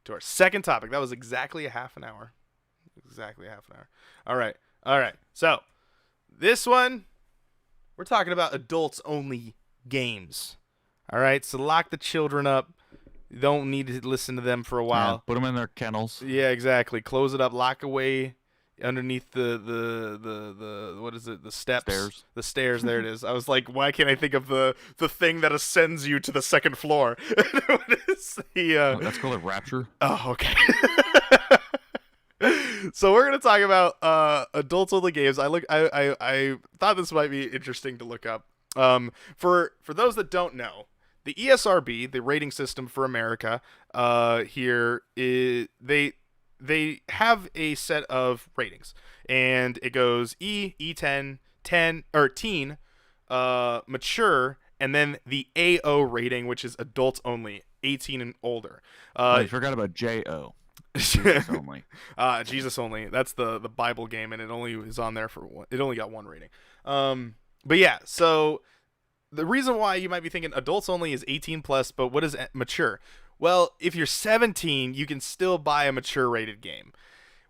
to our second topic. That was exactly a half an hour. Exactly half an hour. All right. All right. So this one, we're talking about adults only games. All right. So lock the children up. You don't need to listen to them for a Yeah, while. put them in their kennels. Yeah, exactly. Close it up. Lock away underneath the what is it? The steps. Stairs. The stairs. There it is. I was like, why can't I think of the thing that ascends you to the second floor? What is the That's called a rapture. Oh, okay. So we're gonna talk about adults only games. I thought this might be interesting to look up. For those that don't know, the ESRB, the rating system for America, here is they have a set of ratings, and it goes E10, 10 or teen, mature, and then the AO rating, which is adults only, 18 and older. Oh, you forgot about JO. Jesus only. Jesus only. That's the Bible game, and it only is on there for one. It only got one rating. But yeah, so the reason why you might be thinking adults only is 18 plus, but what is mature? Well, if you're 17, you can still buy a mature rated game.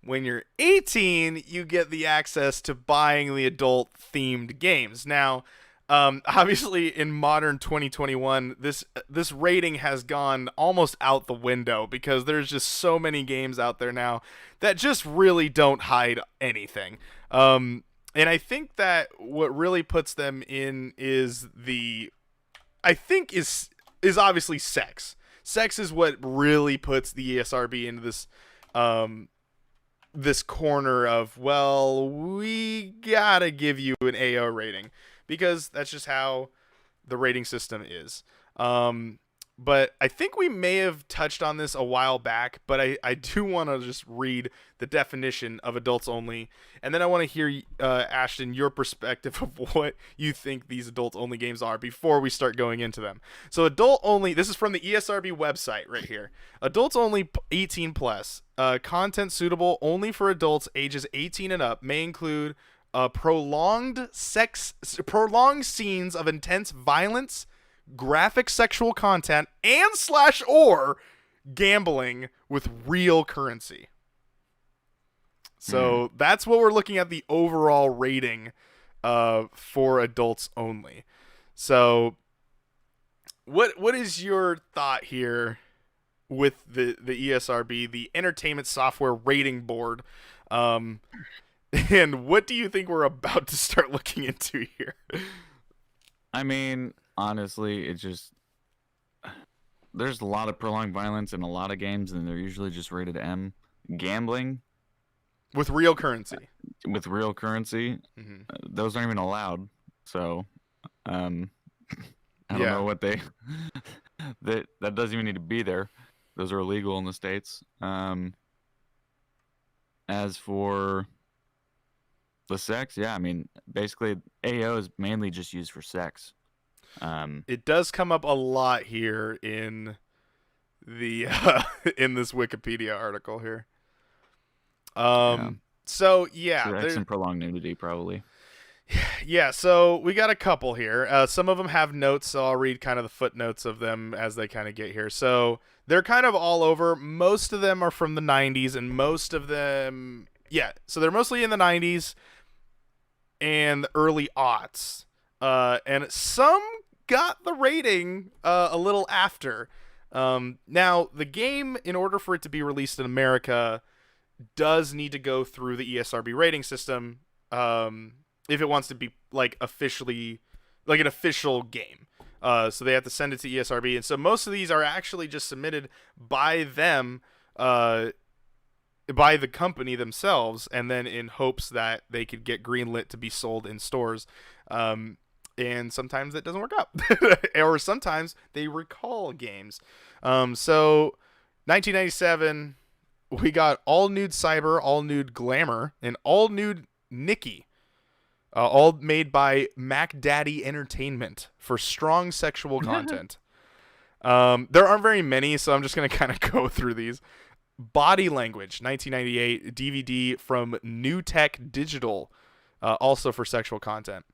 When you're 18, you get the access to buying the adult themed games. Now, obviously in modern 2021, this rating has gone almost out the window because there's just so many games out there now that just really don't hide anything. And I think that what really puts them in is is obviously sex. Sex is what really puts the ESRB into this corner of, well, we gotta give you an AO rating because that's just how the rating system is. But I think we may have touched on this a while back, but I do want to just read the definition of adults only, and then I want to hear, Ashton, your perspective of what you think these adults only games are before we start going into them. So adult only, this is from the ESRB website right here. Adults only 18 plus, content suitable only for adults ages 18 and up, may include prolonged scenes of intense violence, graphic sexual content, and / or gambling with real currency. So that's what we're looking at, the overall rating for adults only. So what is your thought here with the ESRB, the Entertainment Software Rating Board? And what do you think we're about to start looking into here? I mean, honestly, there's a lot of prolonged violence in a lot of games, and they're usually just rated M. Gambling with real currency. Mm-hmm. Those aren't even allowed. So, I don't know what that doesn't even need to be there. Those are illegal in the States. As for the sex, yeah, I mean, basically AO is mainly just used for sex. It does come up a lot here in the in this Wikipedia article here. So yeah, sex and prolonged nudity probably. Yeah, so we got a couple here. Some of them have notes, so I'll read kind of the footnotes of them as they kind of get here. So they're kind of all over. Most of them are from the 90s, and most of them, so they're mostly in the 90s and the early aughts. And some got the rating a little after. Now, the game, in order for it to be released in America, does need to go through the ESRB rating system if it wants to be like officially like an official game. So they have to send it to ESRB, and so most of these are actually just submitted by them, by the company themselves, and then in hopes that they could get greenlit to be sold in stores. And sometimes that doesn't work out, or sometimes they recall games. So 1997, we got All Nude Cyber, All Nude Glamour, and All Nude Nikki. All made by Mac Daddy Entertainment for strong sexual content. There aren't very many, so I'm just going to kind of go through these. Body Language, 1998, DVD from New Tech Digital, also for sexual content.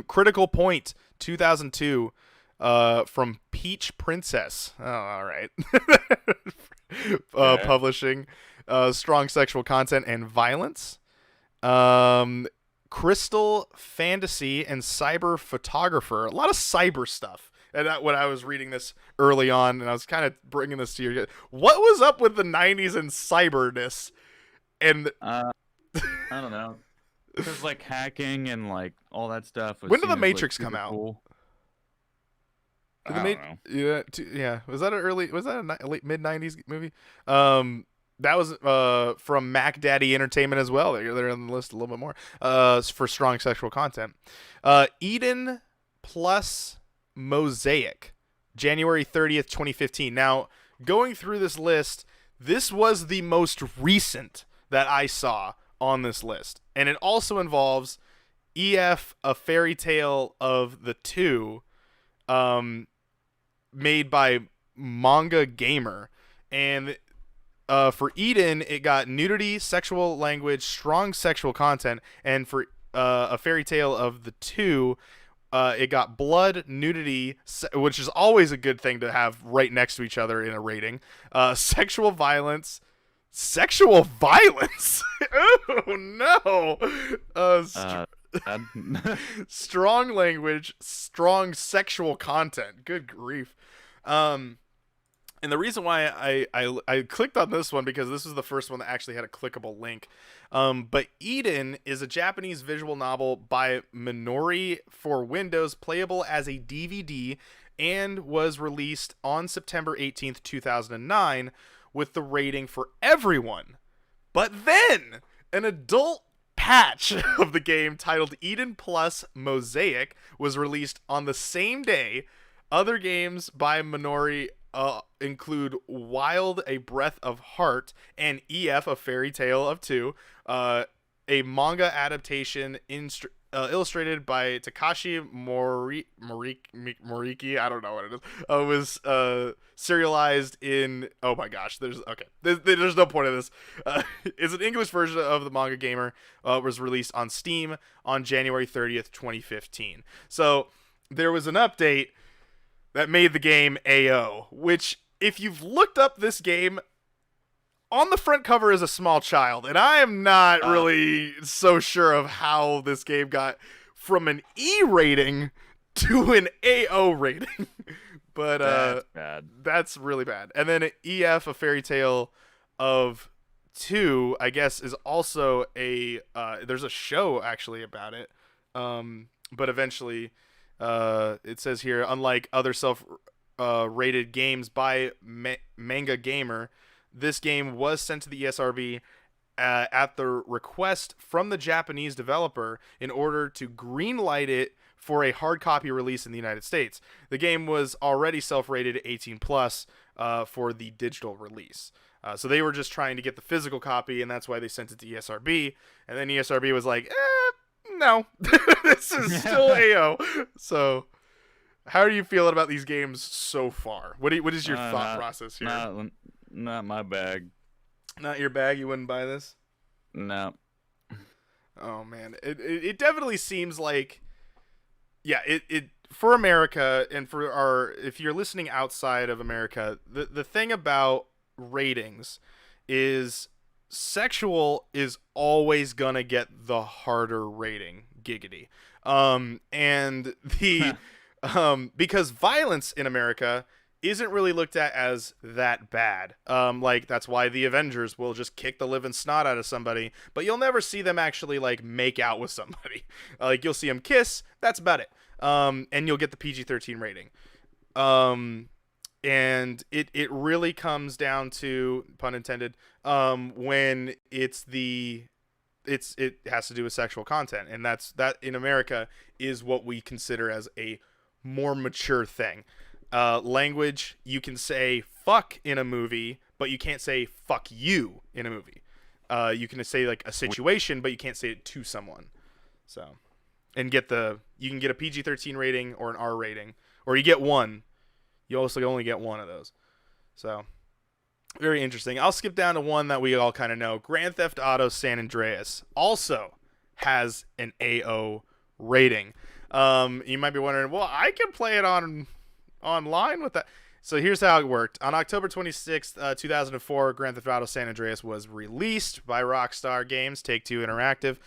Critical Point, 2002, from Peach Princess. Oh, all right. Okay. publishing, strong sexual content and violence, um, crystal fantasy, and cyber photographer. A lot of cyber stuff. And when I was reading this early on, and I was kind of bringing this to you, what was up with the '90s and cyberness? And Uh, I don't know. Because like hacking and like all that stuff was when did the seen as like Matrix come super out? cool. Did the I don't know. yeah, was that a late mid '90s movie? That was from Mac Daddy Entertainment as well. They're on the list a little bit more. For strong sexual content. Eden plus Mosaic, January 30th, 2015. Now, going through this list, this was the most recent that I saw on this list, and it also involves EF, A Fairy Tale of the Two, um, made by Manga Gamer. And for Eden, it got nudity, sexual language, strong sexual content. And for A Fairy Tale of the Two, it got blood, nudity, which is always a good thing to have right next to each other in a rating, sexual violence. Sexual violence? Oh, no. Strong language, strong sexual content. Good grief. And the reason why I clicked on this one, because this was the first one that actually had a clickable link. But Eden is a Japanese visual novel by Minori for Windows, playable as a DVD, and was released on September 18th, 2009, with the rating for everyone. But then, an adult patch of the game titled Eden Plus Mosaic was released on the same day. Other games by Minori include Wild, A Breath of Heart, and EF, A Fairy Tale of Two, a manga adaptation illustrated by Takashi Moriki. I don't know what it is. Was serialized in. Oh my gosh! There's no point of this. It's an English version of the Manga Gamer. Was released on Steam on January 30th, 2015. So there was an update that made the game AO, which, if you've looked up this game, on the front cover is a small child, and I am not really so sure of how this game got from an E rating to an AO rating. But That's bad. that's really bad. And then EF, A Fairy Tale of Two, I guess, is also there's a show actually about it. But eventually, it says here, unlike other self-rated games by Manga Gamer, this game was sent to the ESRB at the request from the Japanese developer in order to greenlight it for a hard copy release in the United States. The game was already self-rated 18 plus for the digital release. So they were just trying to get the physical copy, and that's why they sent it to ESRB. And then ESRB was like, no, this is still AO. So how are you feeling about these games so far? What is your thought process here? Not my bag. Not your bag? You wouldn't buy this? No. Oh man, it definitely seems like, yeah, it for America, and for if you're listening outside of America, the thing about ratings is sexual is always gonna get the harder rating, giggity. And the because violence in America isn't really looked at as that bad. Like, that's why the Avengers will just kick the living snot out of somebody, but you'll never see them actually like make out with somebody. Like, you'll see them kiss, that's about it. And you'll get the PG-13 rating. And it really comes down to, pun intended, when it has to do with sexual content, and that in America is what we consider as a more mature thing. Language, you can say fuck in a movie, but you can't say fuck you in a movie. You can say like a situation, but you can't say it to someone. So, and you can get a PG-13 rating or an R rating, or you get one. You also only get one of those. So, very interesting. I'll skip down to one that we all kind of know. Grand Theft Auto San Andreas also has an AO rating. You might be wondering, well, I can play it online with that. So here's how it worked. On October 26th, 2004, Grand Theft Auto San Andreas was released by Rockstar Games, Take-Two Interactive,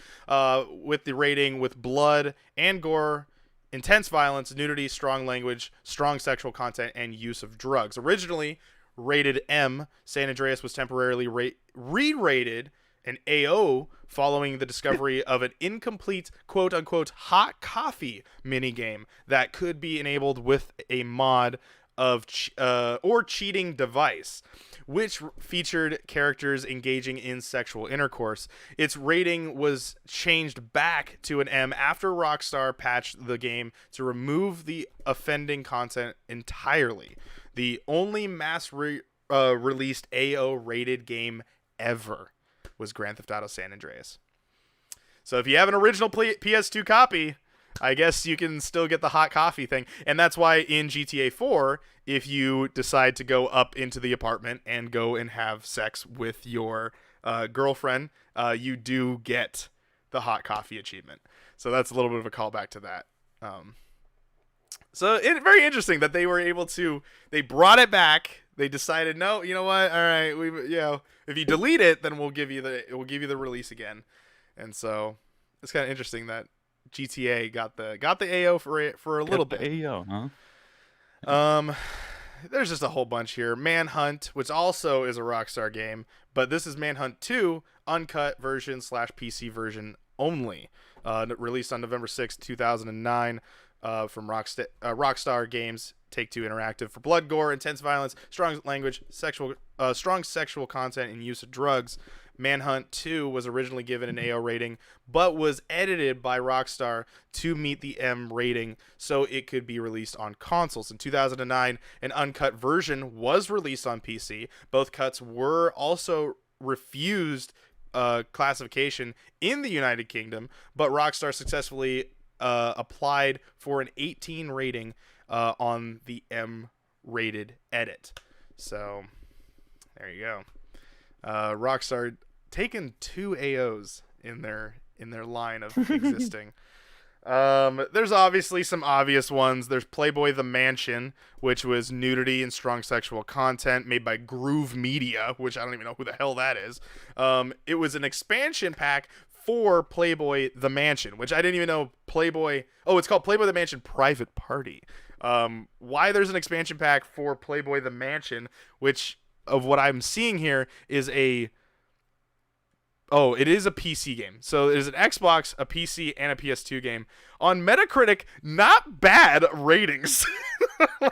with the rating with blood and gore, intense violence, nudity, strong language, strong sexual content, and use of drugs. Originally rated M, San Andreas was temporarily re-rated an AO following the discovery of an incomplete quote-unquote hot coffee minigame that could be enabled with a mod of or cheating device, which featured characters engaging in sexual intercourse. Its rating was changed back to an M after Rockstar patched the game to remove the offending content entirely. The only released AO rated game ever was Grand Theft Auto San Andreas. So if you have an original PS2 copy, I guess you can still get the hot coffee thing. And that's why in GTA 4, if you decide to go up into the apartment and go and have sex with your girlfriend, you do get the hot coffee achievement. So that's a little bit of a callback to that. So very interesting that they were able to, they brought it back. They decided, no, you know what? All right, if you delete it, then we'll give you the release again. And so it's kind of interesting that GTA got the AO for a little bit. AO, huh? There's just a whole bunch here. Manhunt, which also is a Rockstar game, but this is Manhunt 2 Uncut version / PC version only. Released on November 6th, 2009. From Rockstar Games, Take-Two Interactive, for blood, gore, intense violence, strong language, strong sexual content, and use of drugs. Manhunt 2 was originally given an AO rating, but was edited by Rockstar to meet the M rating so it could be released on consoles. In 2009, an uncut version was released on PC. Both cuts were also refused classification in the United Kingdom, but Rockstar successfully applied for an 18 rating on the M-rated edit. So there you go. Rockstar taking 2 AOs in their line of existing. There's obviously some obvious ones. There's Playboy the Mansion, which was nudity and strong sexual content made by Groove Media, which I don't even know who the hell that is. It was an expansion pack for Playboy the Mansion, which I didn't even know Playboy... Oh, it's called Playboy the Mansion Private Party. Why there's an expansion pack for Playboy the Mansion, which, of what I'm seeing here, is a... Oh, it is a PC game. So there's an Xbox, a PC, and a PS2 game. On Metacritic, not bad ratings. On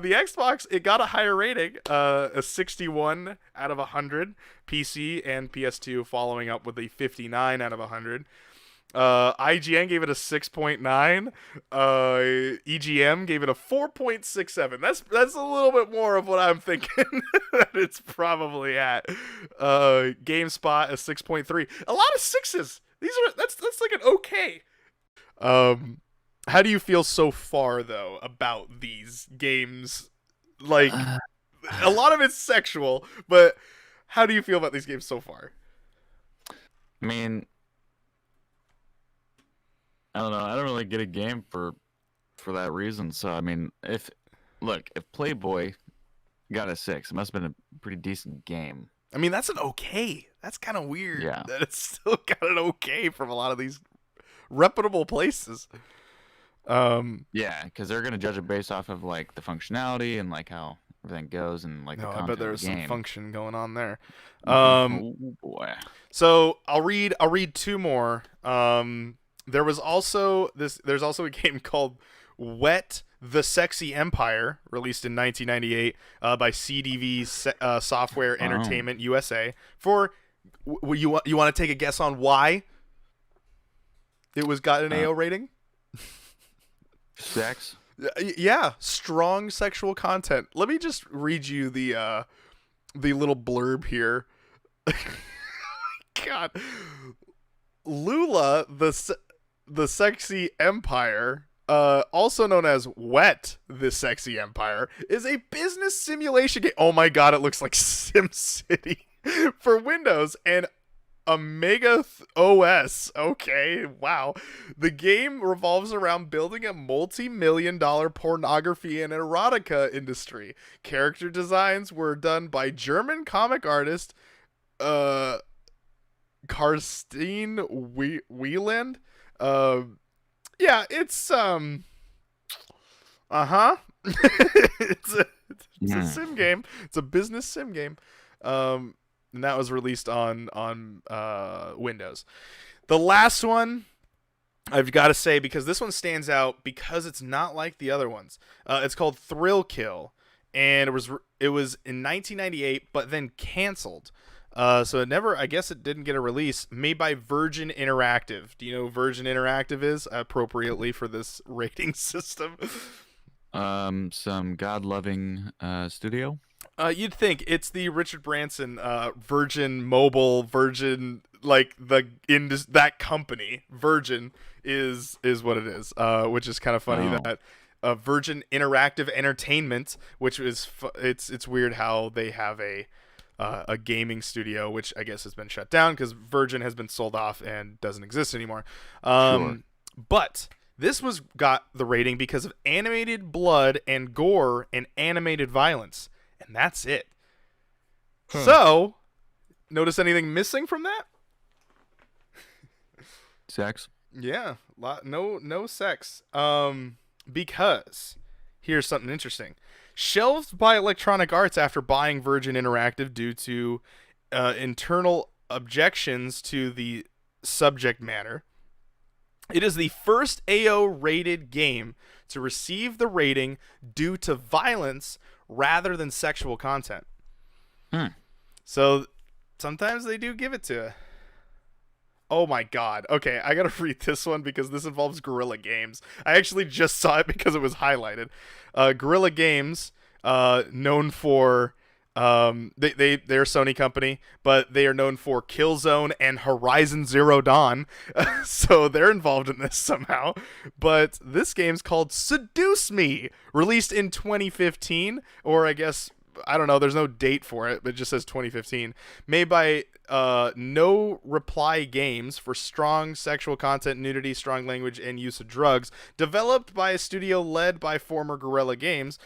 the Xbox, it got a higher rating, a 61 out of 100. PC and PS2 following up with a 59 out of 100. IGN gave it a 6.9. EGM gave it a 4.67. That's a little bit more of what I'm thinking that it's probably at. GameSpot a 6.3. A lot of sixes. That's like an okay. How do you feel so far though about these games? Like a lot of it's sexual, but how do you feel about these games so far? I mean, I don't know. I don't really get a game for that reason. So I mean, if Playboy got a 6, it must have been a pretty decent game. I mean, that's an okay. That's kind of weird. Yeah. That it's still got an okay from a lot of these reputable places. Yeah, because they're gonna judge it based off of like the functionality and like how everything goes and like the content I bet there of was the some game. function going on there. Oh boy. So I'll read 2 more. There's also a game called Wet the Sexy Empire, released in 1998 by CDV Software Entertainment USA. For you want to take a guess on why it was got an AO rating? Sex? Yeah, strong sexual content. Let me just read you the little blurb here. God, Lula the Sexy Empire, also known as Wet the Sexy Empire, is a business simulation game. Oh my god, it looks like SimCity for Windows and OS. Okay, wow. The game revolves around building a multi-million-dollar pornography and erotica industry. Character designs were done by German comic artist uh Karstine Wieland. Uh, yeah, it's uh-huh. It's a sim game. It's a business sim game. And that was released on Windows. The last one I've got to say, because this one stands out because it's not like the other ones. It's called Thrill Kill, and it was in 1998, but then canceled. So it never, I guess it didn't get a release. Made by Virgin Interactive. Do you know who Virgin Interactive is? Appropriately for this rating system. Some God-loving studio. You'd think it's the Richard Branson, Virgin Mobile, Virgin, like that company. Virgin is what it is, which is kind of funny that Virgin Interactive Entertainment, which is it's weird how they have a gaming studio, which I guess has been shut down because Virgin has been sold off and doesn't exist anymore. Sure. But this got the rating because of animated blood and gore and animated violence. And that's it. So, notice anything missing from that? Sex? Yeah, no sex. Because here's something interesting. Shelved by Electronic Arts after buying Virgin Interactive due to internal objections to the subject matter. It is the first AO-rated game to receive the rating due to violence rather than sexual content. So sometimes they do give it to you. Oh my god. Okay, I gotta read this one because this involves Guerrilla Games. I actually just saw it because it was highlighted. Guerrilla Games, known for they're a Sony company, but they are known for Killzone and Horizon Zero Dawn. So they're involved in this somehow. But this game's called Seduce Me, released in 2015, or I guess, I don't know, there's no date for it, but it just says 2015. Made by No Reply Games for strong sexual content, nudity, strong language, and use of drugs. Developed by a studio led by former Guerrilla Games.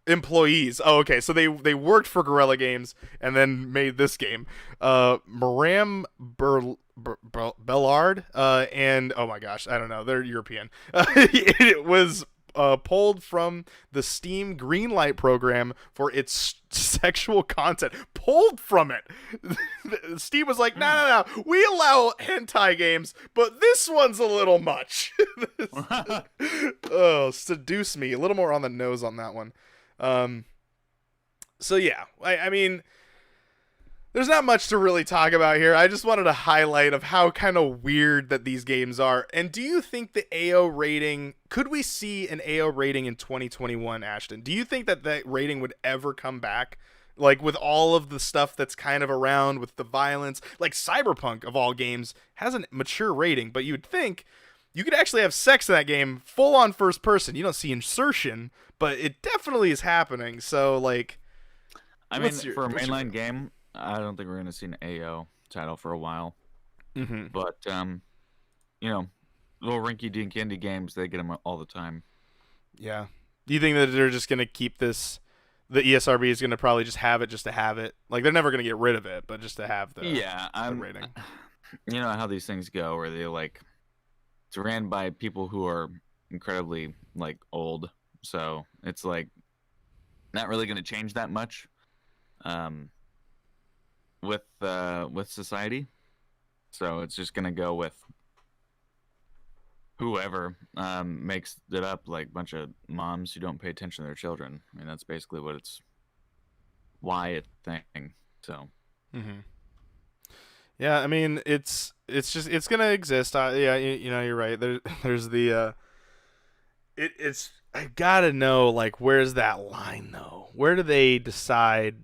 Employees. Okay, so they worked for Guerrilla Games and then made this game. Maram Bellard and oh my gosh, I don't know, they're European. It was pulled from the Steam Greenlight program for its sexual content. Pulled from it. Steam was like, no, we allow hentai games, but this one's a little much. Seduce Me. A little more on the nose on that one. So yeah, I mean, there's not much to really talk about here. I just wanted to highlight of how kind of weird that these games are. And do you think the AO rating, could we see an AO rating in 2021, Ashton? Do you think that rating would ever come back? Like with all of the stuff that's kind of around with the violence, like Cyberpunk of all games has a mature rating, but you would think you could actually have sex in that game full on first person. You don't see insertion, but it definitely is happening. So like, I mean, for a mainline game, I don't think we're going to see an AO title for a while. Mm-hmm. But, little rinky-dink indie games, they get them all the time. Yeah. Do you think that they're just going to keep this, the ESRB is going to probably just have it just to have it? Like, they're never going to get rid of it, but just to have the, the rating. You know how these things go, where they, like, it's ran by people who are incredibly, like, old. So it's, like, not really going to change that much. With society, so it's just gonna go with whoever makes it up, like a bunch of moms who don't pay attention to their children. I mean, that's basically what why it's thing. So, yeah, I mean, it's gonna exist. Yeah, you're right. There's the it's I gotta know, like, where's that line though? Where do they decide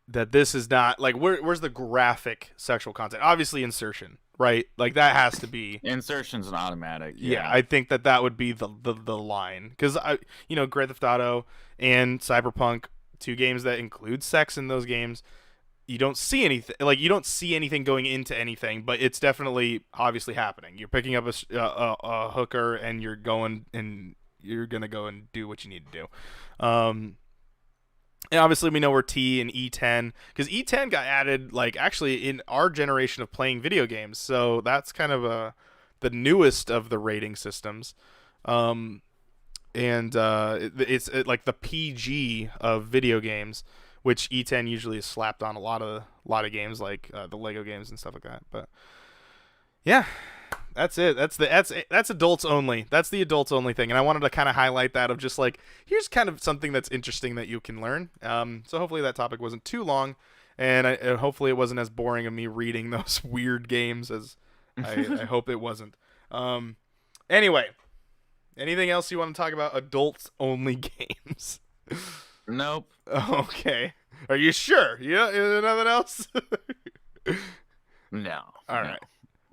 that this is not, like, where's the graphic sexual content? Obviously insertion, right? Like, that has to be insertion's an automatic. Yeah, I think that would be the line, because Grand Theft Auto and Cyberpunk, two games that include sex in those games, you don't see anything, like you don't see anything going into anything, but it's definitely obviously happening. You're picking up a hooker and you're going and you're gonna go and do what you need to do. And obviously we know where T and E10, because E10 got added like actually in our generation of playing video games, so that's kind of the newest of the rating systems. It's like the PG of video games, which E10 usually is slapped on a lot of games, like the Lego games and stuff like that. But yeah, that's it. That's adults only. That's the adults only thing, and I wanted to kind of highlight that of just like, here's kind of something that's interesting that you can learn. So hopefully that topic wasn't too long, and hopefully it wasn't as boring of me reading those weird games as I hope it wasn't. Anyway. Anything else you want to talk about adults only games? Nope. Okay. Are you sure? Yeah, is there nothing else? No. All right.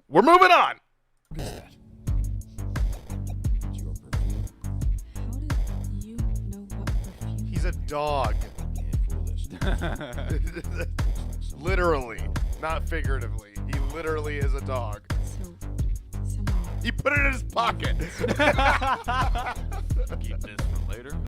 We're moving on. What is that? It's your perfume. How did you know what perfume? He's a dog. Can't fool this. Literally, not figuratively. He literally is a dog. So, someone He put it in his pocket. Keep this for later.